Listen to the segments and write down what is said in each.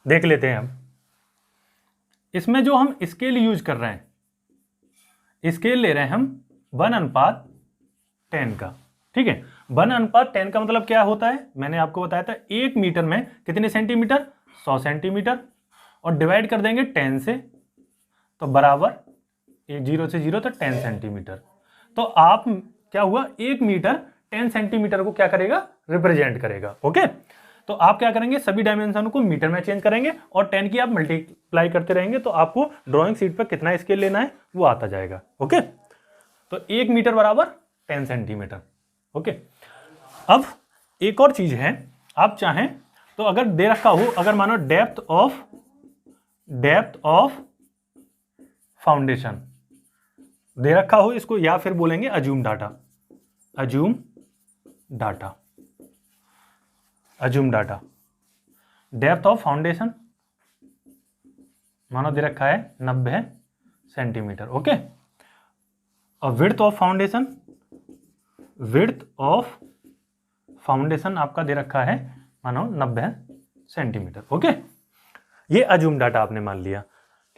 देख लेते हैं हम। इसमें जो हम स्केल यूज कर रहे हैं, स्केल ले रहे हैं हम 1:10 का। ठीक है, 1:10 का मतलब क्या होता है, मैंने आपको बताया था 1 मीटर में कितने सेंटीमीटर, 100 सेंटीमीटर, और डिवाइड कर देंगे 10 से, तो बराबर 0 से 0 तो 10 सेंटीमीटर। तो आप क्या हुआ, 1 मीटर 10 सेंटीमीटर को क्या करेगा, रिप्रेजेंट करेगा। ओके, तो आप क्या करेंगे, सभी डायमेंशन को मीटर में चेंज करेंगे और 10 की आप मल्टीप्लाई करते रहेंगे, तो आपको ड्राइंग शीट पर कितना स्केल लेना है वो आता जाएगा। ओके, तो 1 मीटर बराबर 10 सेंटीमीटर। ओके, अब एक और चीज है, आप चाहें तो अगर दे रखा हो, अगर मानो डेप्थ ऑफ फाउंडेशन दे रखा हो इसको, या फिर बोलेंगे assume data, depth of foundation मानो दे रखा है 90 सेंटीमीटर। ओके, और विड्थ ऑफ फाउंडेशन आपका दे रखा है मानो 90 सेंटीमीटर। ओके, ये अज्यूम डाटा आपने मान लिया।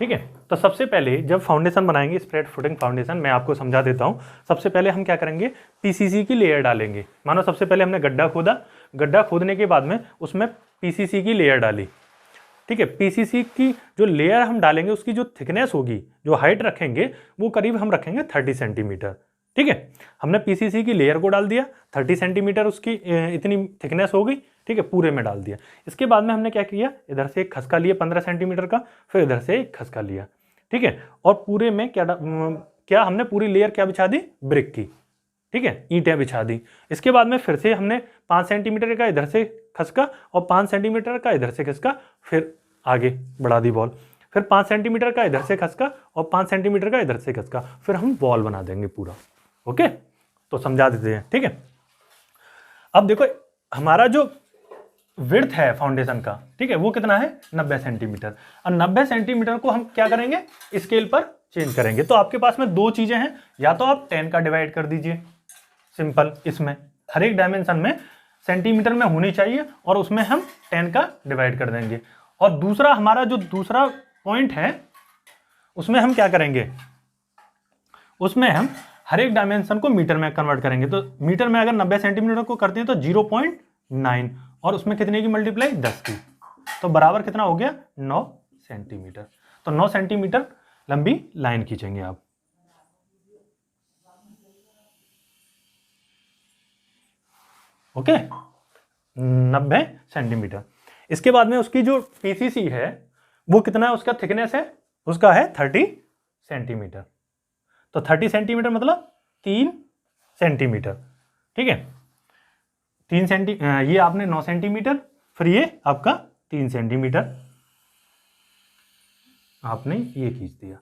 ठीक है, तो सबसे पहले जब फाउंडेशन बनाएंगे, स्प्रेड फुटिंग फाउंडेशन, मैं आपको समझा देता हूं। सबसे पहले हम क्या करेंगे, पीसीसी की लेयर डालेंगे। मानो सबसे पहले हमने गड्ढा खोदा, गड्ढा खोदने के बाद में उसमें पीसीसी की लेयर डाली। ठीक है, पीसीसी की जो लेयर हम डालेंगे उसकी जो थिकनेस होगी, जो हाइट रखेंगे वो करीब हम रखेंगे 30 सेंटीमीटर। ठीक है, हमने पीसीसी की लेयर को डाल दिया, 30 सेंटीमीटर उसकी इतनी थिकनेस हो गई। ठीक है, पूरे में डाल दिया। इसके बाद में हमने क्या किया, इधर से एक खसका लिया 15 सेंटीमीटर का, फिर इधर से एक खसका लिया। ठीक है, और पूरे में क्या हमने पूरी लेयर क्या बिछा दी, ब्रिक की। ठीक है, ईंटें बिछा दी। इसके बाद में फिर से हमने 5 सेंटीमीटर का इधर से खसका और 5 सेंटीमीटर का इधर से खसका, फिर आगे बढ़ा दी बॉल, फिर 5 सेंटीमीटर का इधर से खसका और 5 सेंटीमीटर का इधर से खसका, फिर हम बॉल बना देंगे पूरा। ओके, तो समझा देते हैं। ठीक है, अब देखो हमारा जो विड्थ है फाउंडेशन का, ठीक है, वो कितना है 90 सेंटीमीटर। और 90 सेंटीमीटर को हम क्या करेंगे, स्केल पर चेंज करेंगे। तो आपके पास में दो चीजें हैं, या तो आप 10 का डिवाइड कर दीजिए सिंपल, इसमें हर एक डायमेंशन में सेंटीमीटर में होनी चाहिए और उसमें हम 10 का डिवाइड कर देंगे। और दूसरा हमारा जो दूसरा पॉइंट है उसमें हम क्या करेंगे, उसमें हम हर एक डायमेंशन को मीटर में कन्वर्ट करेंगे। तो मीटर में अगर 90 सेंटीमीटर को करते हैं तो 0.9 और उसमें कितने की मल्टीप्लाई 10 की, तो बराबर कितना हो गया 9 सेंटीमीटर। तो 9 सेंटीमीटर लंबी लाइन खींचेंगे आप। Okay, 90 centimetre. इसके बाद में उसकी जो पीसीसी है वो कितना है, उसका थिकनेस है, उसका है 30 सेंटीमीटर। तो 30 सेंटीमीटर मतलब 3 सेंटीमीटर। ठीक है, 3 सेंटीमीटर, ये आपने 9 सेंटीमीटर, फिर ये आपका 3 सेंटीमीटर आपने ये खींच दिया।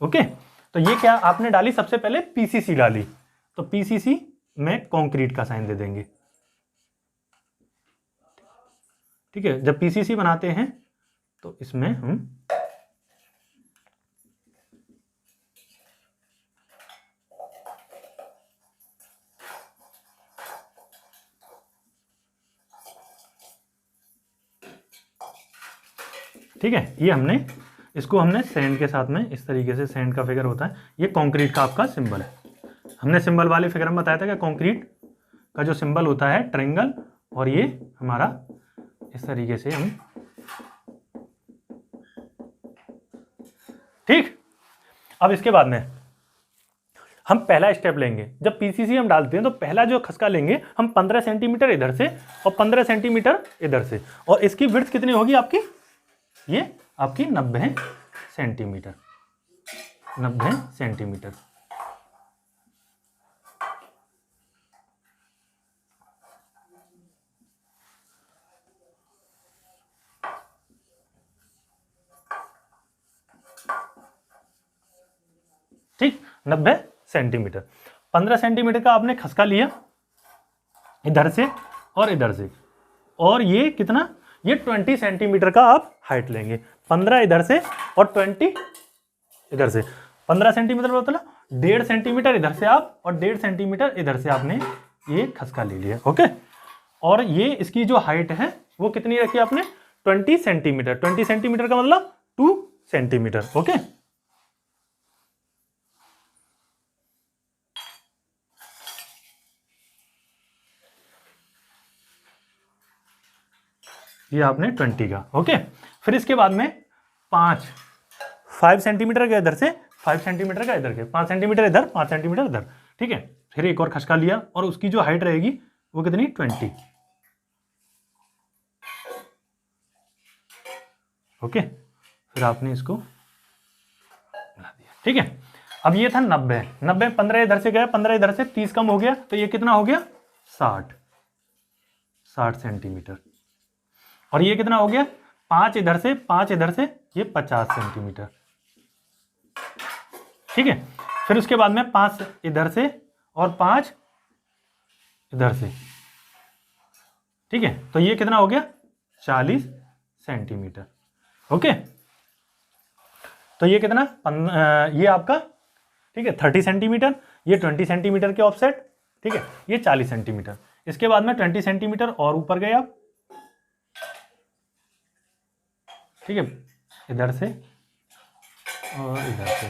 ओके, तो ये क्या आपने डाली, सबसे पहले पीसीसी डाली, तो पीसीसी में कंक्रीट का साइन दे देंगे। ठीक है, जब पीसीसी बनाते हैं तो इसमें हम ठीक है, ये हमने इसको हमने सैंड के साथ में इस तरीके से, सैंड का फिगर होता है, ये कंक्रीट का आपका सिंबल है। हमने सिंबल वाले फिगर में बताया था कि कंक्रीट का जो सिंबल होता है ट्रायंगल, और ये हमारा इस तरीके से हम, ठीक। अब इसके बाद में हम पहला स्टेप लेंगे, जब पीसीसी हम डालते हैं तो पहला जो खसका लेंगे हम 15 सेंटीमीटर इधर से और 15 सेंटीमीटर इधर से, और इसकी विड्थ कितनी होगी आपकी, ये आपकी 90 सेंटीमीटर। 90 सेंटीमीटर। ठीक, 90 सेंटीमीटर। 15 सेंटीमीटर का आपने खसका लिया इधर से और इधर से, और ये कितना, ये 20 सेंटीमीटर का आप हाइट लेंगे। 15 इधर से और 20 इधर से। 15 सेंटीमीटर मतलब 1.5 सेंटीमीटर इधर से आप और 1.5 सेंटीमीटर इधर से आपने ये खसका ले लिया। ओके, और ये इसकी जो हाइट है वो कितनी रखी आपने, 20 सेंटीमीटर। 20 सेंटीमीटर का मतलब 2 सेंटीमीटर। ओके, ये आपने 20 का। ओके, फिर इसके बाद में 5 सेंटीमीटर का इधर से, 5 सेंटीमीटर का इधर के, 5 सेंटीमीटर इधर, 5 सेंटीमीटर इधर। ठीक है, फिर एक और खसका लिया और उसकी जो हाइट रहेगी वो कितनी, 20। ओके, फिर आपने इसको बना दिया। ठीक है, अब ये था 90, 90 15 इधर से गया, 15 इधर से, 30 कम हो गया, तो ये कितना हो गया, 60 सेंटीमीटर। और ये कितना हो गया, 5 इधर से, 5 इधर से, ये 50 सेंटीमीटर। ठीक है, फिर उसके बाद में 5 इधर से और 5 इधर से। ठीक है, तो ये कितना हो गया, 40 सेंटीमीटर। ओके, तो ये कितना, ये आपका, ठीक है, 30 सेंटीमीटर, ये 20 सेंटीमीटर के ऑफसेट। ठीक है, ये 40 सेंटीमीटर। इसके बाद में 20 सेंटीमीटर और ऊपर गए आप। ठीक है, इधर से और इधर से।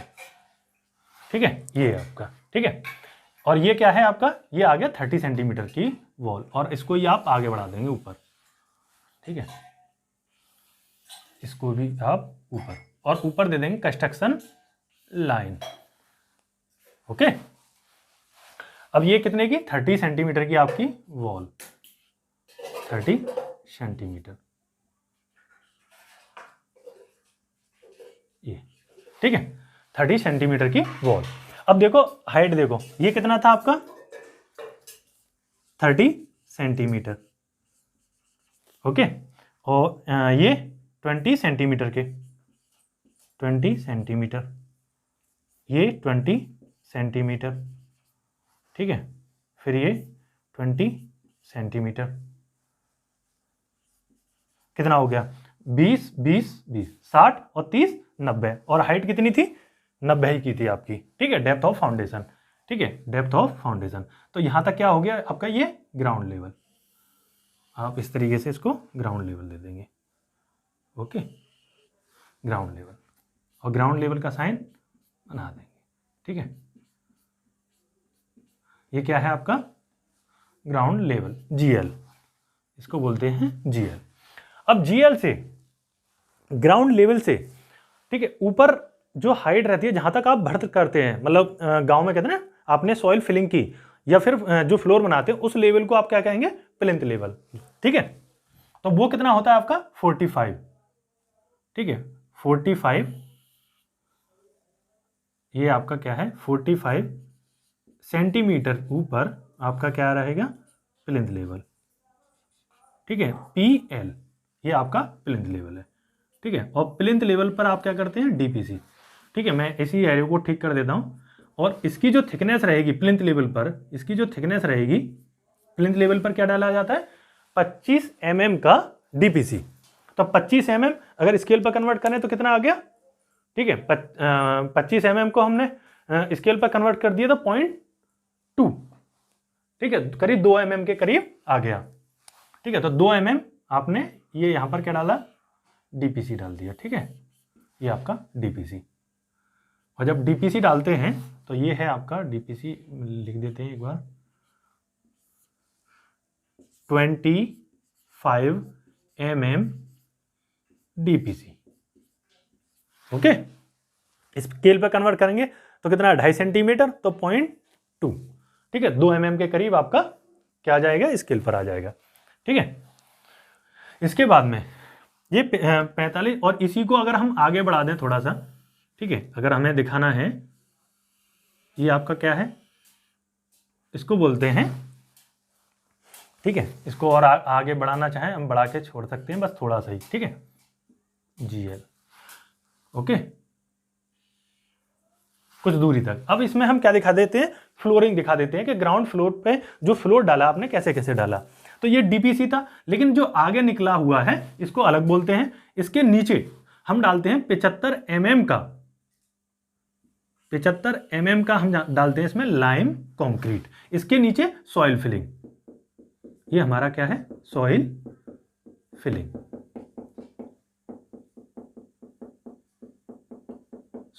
ठीक है, ये आपका। ठीक है, और ये क्या है आपका, ये आ गया 30 सेंटीमीटर की वॉल, और इसको ही आप आगे बढ़ा देंगे ऊपर। ठीक है, इसको भी आप ऊपर, और ऊपर दे देंगे कंस्ट्रक्शन लाइन। ओके, अब ये कितने की, 30 सेंटीमीटर की आपकी वॉल, 30 सेंटीमीटर ये। ठीक है, 30 सेंटीमीटर की वॉल। अब देखो हाइट, देखो ये कितना था आपका, 30 सेंटीमीटर। ओके, और ये 20 सेंटीमीटर के, 20 सेंटीमीटर, ये 20 सेंटीमीटर। ठीक है, फिर ये 20 सेंटीमीटर, कितना हो गया, 20 20 20, 60 और 30 90, और हाइट कितनी थी, 90 ही की थी आपकी। ठीक है, डेप्थ ऑफ फाउंडेशन। ठीक है, डेप्थ ऑफ फाउंडेशन। तो यहां तक क्या हो गया आपका, ये ग्राउंड लेवल। आप इस तरीके से इसको ग्राउंड लेवल दे देंगे। ओके, ग्राउंड लेवल, और ग्राउंड लेवल का साइन बना देंगे। ठीक है, ये क्या है आपका, ग्राउंड लेवल, जीएल, इसको बोलते हैं जीएल। अब जीएल से, ग्राउंड लेवल से, ठीक है, ऊपर जो हाइट रहती है, जहां तक आप भर्त करते हैं, मतलब गांव में कहते हैं ना, आपने सॉइल फिलिंग की या फिर जो फ्लोर बनाते हैं, उस लेवल को आप क्या कहेंगे, प्लिंथ लेवल। ठीक है, तो वो कितना होता है आपका, 45। ठीक है, 45, ये आपका क्या है, 45 सेंटीमीटर ऊपर आपका क्या रहेगा, प्लिंथ लेवल। ठीक है, PL, ये आपका प्लिंथ लेवल है। ठीक है, और प्लिंथ लेवल पर आप क्या करते हैं, DPC। ठीक है, मैं इसी एरो को ठीक कर देता हूं, और इसकी जो थिकनेस रहेगी प्लिंथ लेवल पर, इसकी जो थिकनेस रहेगी प्लिंथ लेवल पर क्या डाला जाता है, 25 mm का DPC। तो 25 mm अगर स्केल पर कन्वर्ट करें तो कितना आ गया, ठीक है, 25 mm को हमने स्केल पर कन्वर्ट कर दिया तो 0.2। ठीक है, करीब 2 mm के करीब आ गया। ठीक है, तो 2 mm आपने ये यहां पर क्या डाला, DPC डाल दिया। ठीक है, ये आपका DPC। और जब DPC डालते हैं तो ये है आपका DPC, लिख देते हैं एक बार, 25 mm DPC। ओके, स्केल पर कन्वर्ट करेंगे तो कितना, 2.5 सेंटीमीटर, तो 0.2। ठीक है, 2 mm के करीब आपका क्या आ जाएगा, स्केल पर आ जाएगा। ठीक है, इसके बाद में ये 45, और इसी को अगर हम आगे बढ़ा दें थोड़ा सा, ठीक है, अगर हमें दिखाना है, ये आपका क्या है, इसको बोलते हैं, ठीक है, इसको और आगे बढ़ाना चाहें हम बढ़ा के छोड़ सकते हैं, बस थोड़ा सा ही। ठीक है, GL। ओके, कुछ दूरी तक। अब इसमें हम क्या दिखा देते हैं, फ्लोरिंग दिखा देते हैं कि ग्राउंड फ्लोर पे जो फ्लोर डाला आपने कैसे कैसे डाला। तो ये DPC था, लेकिन जो आगे निकला हुआ है इसको अलग बोलते हैं। इसके नीचे हम डालते हैं 75 mm का, 75 mm का हम डालते हैं इसमें लाइम कंक्रीट। इसके नीचे सॉइल फिलिंग, ये हमारा क्या है, सॉइल फिलिंग।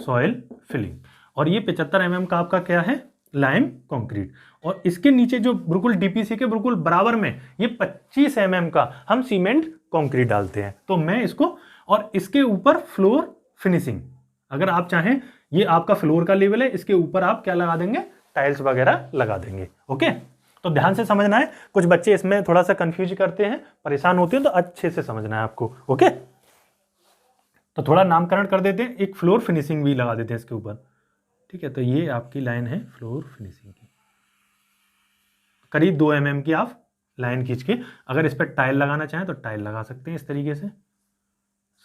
Soil filling. और ये 75 mm का आपका क्या है, लाइम कंक्रीट। और इसके नीचे जो बिल्कुल डीपीसी के बिल्कुल बराबर में ये 25 mm का हम सीमेंट कंक्रीट डालते हैं। तो मैं इसको, और इसके ऊपर फ्लोर फिनिशिंग, अगर आप चाहें ये आपका फ्लोर का लेवल है, इसके ऊपर आप क्या लगा देंगे, टाइल्स वगैरह लगा देंगे। ओके, तो ध्यान से समझना है, कुछ बच्चे इसमें थोड़ा सा कंफ्यूज करते हैं, परेशान होते हैं, तो अच्छे से समझना है आपको। ओके, तो थोड़ा नामकरण कर देते हैं, एक फ्लोर फिनिशिंग भी लगा देते हैं इसके ऊपर। ठीक है, तो ये आपकी लाइन है फ्लोर फिनिशिंग की, करीब 2 mm की आप लाइन खींच के, अगर इस पर टाइल लगाना चाहें तो टाइल लगा सकते हैं इस तरीके से,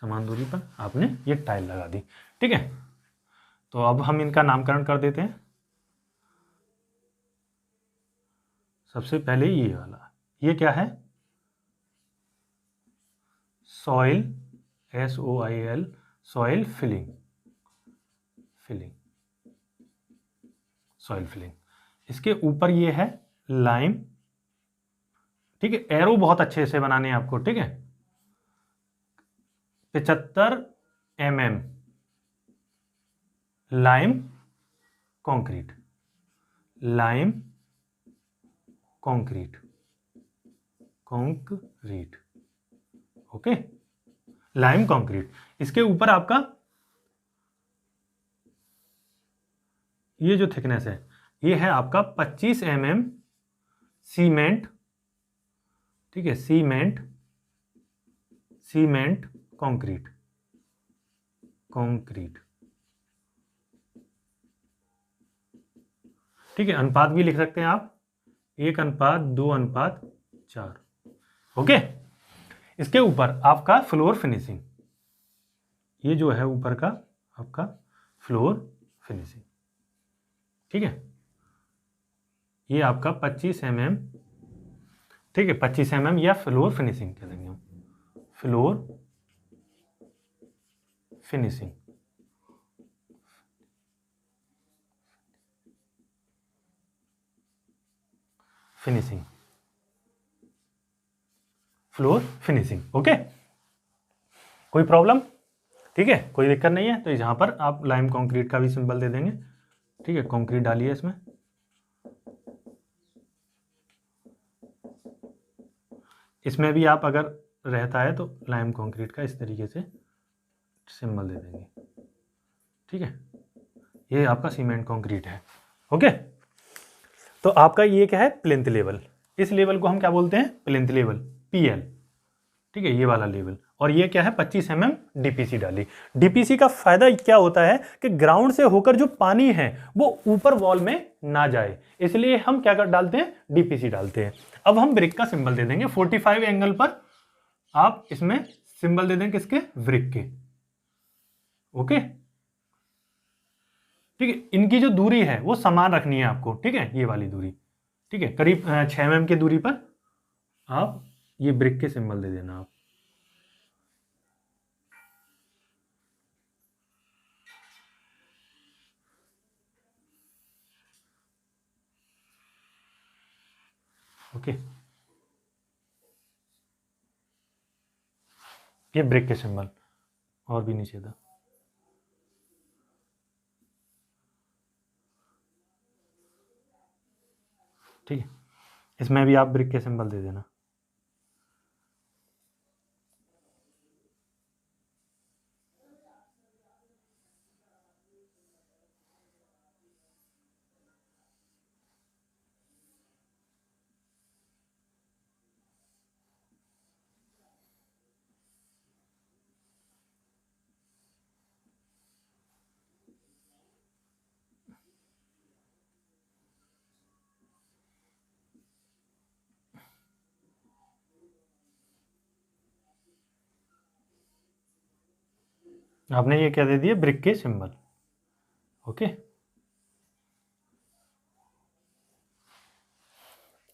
समान दूरी पर आपने ये टाइल लगा दी। ठीक है, तो अब हम इनका नामकरण कर देते हैं। सबसे पहले ये वाला, ये क्या है, soil, SOIL, soil filling, soil filling. इसके ऊपर ये है लाइम। ठीक है, एरो बहुत अच्छे से बनाने हैं आपको। ठीक है, 75 mm lime concrete, lime concrete, concrete. Okay, lime concrete. इसके ऊपर आपका ये जो थिकनेस है, ये है आपका 25 mm सीमेंट। ठीक है, सीमेंट कंक्रीट, कंक्रीट। ठीक है, अनुपात भी लिख सकते हैं आप, 1:2:4। ओके, इसके ऊपर आपका फ्लोर फिनिशिंग, ये जो है ऊपर का आपका फ्लोर फिनिशिंग। ठीक है, ये आपका 25 mm। ठीक है, 25 mm या फ्लोर फिनिशिंग कह देंगे हम, floor finishing, finishing, floor finishing. Okay, कोई प्रॉब्लम? ठीक है, कोई दिक्कत नहीं है। तो यहां पर आप लाइम कंक्रीट का भी सिंबल दे देंगे। ठीक है, कंक्रीट डालिए इसमें। इसमें भी आप अगर रहता है तो लाइम कंक्रीट का इस तरीके से सिंबल दे देंगे। ठीक है, ये आपका सीमेंट कंक्रीट है। ओके, तो आपका ये क्या है, प्लिंथ लेवल। इस लेवल को हम क्या बोलते हैं, प्लिंथ लेवल, PL। ठीक है, ये वाला लेवल। और ये क्या है, 25 mm डीपीसी डाली। डीपीसी का फायदा क्या होता है कि ग्राउंड से होकर जो पानी है वो ऊपर वॉल में ना जाए, इसलिए हम क्या कर डालते हैं, डीपीसी डालते हैं। अब हम ब्रिक का सिंबल दे देंगे 45 एंगल पर, आप इसमें सिंबल दे देंगे किसके, ब्रिक के। ओके, ठीक है, इनकी जो दूरी है वो समान रखनी है आपको। ठीक है, ये वाली दूरी, ठीक है, करीब 6 mm की दूरी पर आप ये ब्रिक के सिंबल दे देना आप। ओके, ये ब्रिक के सिंबल, और भी नीचे था। ठीक है, इसमें भी आप ब्रिक के सिंबल दे देना। आपने ये क्या दे दिया, ब्रिक के सिंबल। ओके,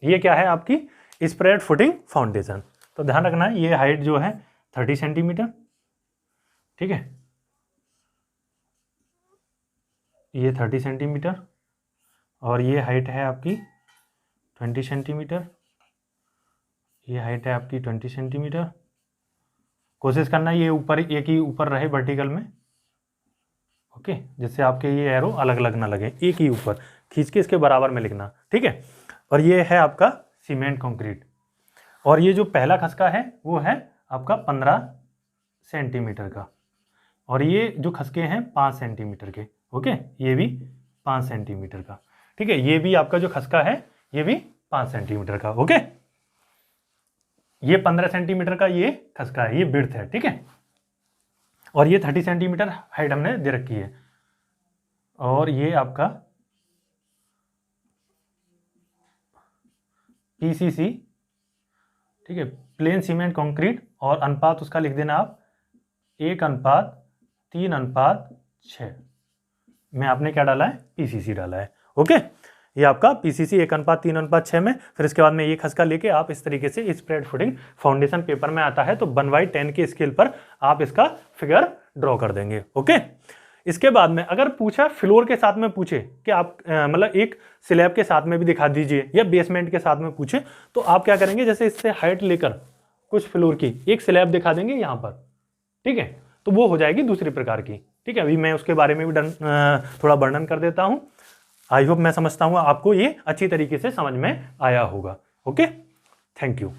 ये क्या है आपकी स्प्रेड फुटिंग फाउंडेशन। तो ध्यान रखना है, ये हाइट जो है 30 सेंटीमीटर। ठीक है, ये 30 सेंटीमीटर, और ये हाइट है आपकी 20 सेंटीमीटर। ये हाइट है आपकी 20 सेंटीमीटर। कोशिश करना ये ऊपर, एक ही ऊपर रहे वर्टिकल में। ओके, जिससे आपके ये एरो अलग अलग ना लगे, एक ही ऊपर खींच के इसके बराबर में लिखना, ठीक है। और ये है आपका सीमेंट कंक्रीट, और ये जो पहला खसका है वो है आपका 15 सेंटीमीटर का, और ये जो खसके हैं 5 सेंटीमीटर के, ओके, ये भी 5 सेंटीमीटर का, ठीक है। ये भी आपका जो खसका है ये भी 5 सेंटीमीटर का, ओके। ये 15 सेंटीमीटर का ये खसका है, ये बिड्थ है, ठीक है। और ये 30 सेंटीमीटर हाइट हमने दे रखी है, और ये आपका पीसीसी, ठीक है, प्लेन सीमेंट कंक्रीट, और अनुपात उसका लिख देना आप 1:3:6 में आपने क्या डाला है, पीसीसी डाला है, ओके। ये आपका पीसीसी 1:3:6 में। फिर इसके बाद में ये खसका लेके आप इस तरीके से स्प्रेड फुटिंग फाउंडेशन पेपर में आता है तो 1/10 के स्केल पर आप इसका फिगर ड्रॉ कर देंगे, ओके। इसके बाद में अगर पूछा फ्लोर के साथ में पूछे कि आप मतलब एक स्लैब के साथ में भी दिखा दीजिए या बेसमेंट के साथ में पूछे, तो आप क्या करेंगे, जैसे इससे हाइट लेकर कुछ फ्लोर की एक स्लैब दिखा देंगे यहाँ पर, ठीक है, तो वो हो जाएगी दूसरी प्रकार की, ठीक है। अभी मैं उसके बारे में भी थोड़ा वर्णन कर देता हूँ। आई होप, मैं समझता हूँ आपको ये अच्छी तरीके से समझ में आया होगा, ओके। Thank you.